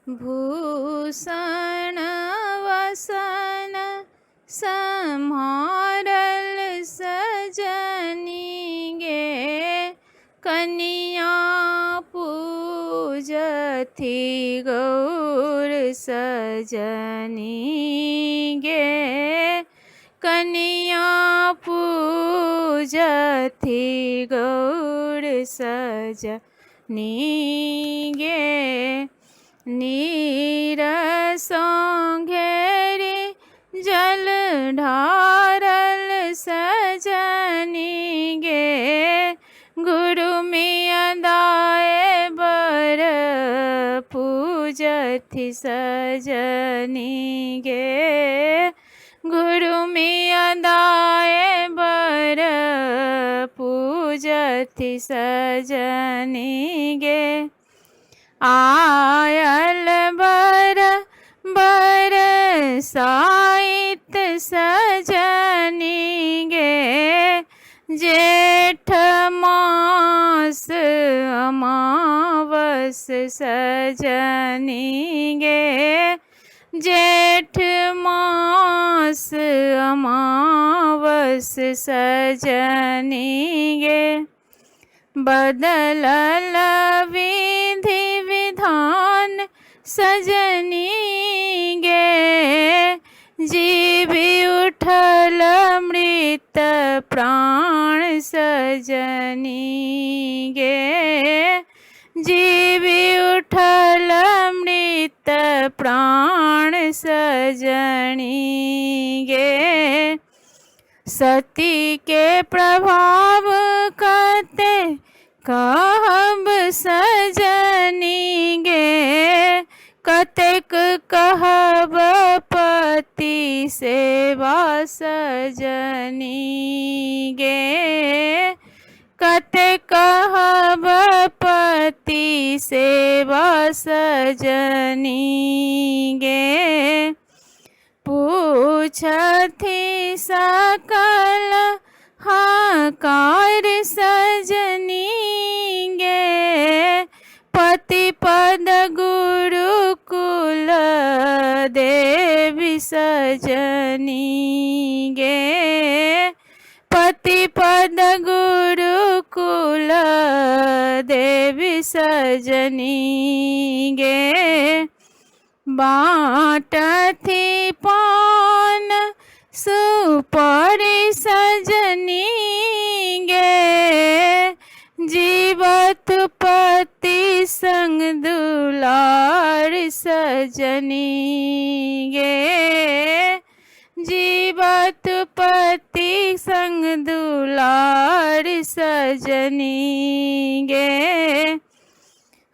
भूषण वसन सम्हारल सजनी गे, कनिया पूजथी गौर सजनी गे, कनिया पूजथी गौर सजनी गे। नीरसों घेरी जल ढारल सजनी गे, गुरु मियाँ दाए बर पूजथी सजनी गे, गुरु मियाँ दाए बर पूजथी सजनी गे। आयल बर साइत सजनी गे, जेठ मास अमावस सजनी गे, जेठ मास अमावस सजनी गे। बदलल विधि विधान सजनी गे, जीवी उठल मृत प्राण सजनी गे, जीवी उठल मृत प्राण सजनी गे। सती के प्रभाव कते कहब सजनी गे, कतेक कहब पति सेवा सजनी गे, कतेक कहब पति सेवा सजनी गे। पूछथी सकल हाकार सजनी गे, पति पद गुरुकुल देवी सजनी गे, पति पद गुरुकुल देवी सजनी गे। बाटथी पान सुपारी सजनी गे, जीवत पति संग दुलार सजनी गे, जीवत पति संग दुलार सजनी गे।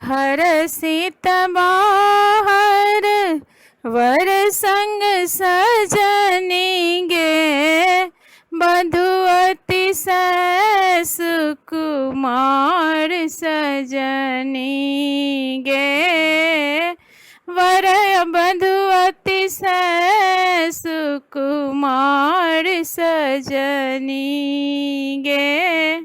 हर सीत बाहर वर संग सजनी गे, बधुअति सुकुमार सजनी गे, वर बधुअति सुकुमार सजनी गे।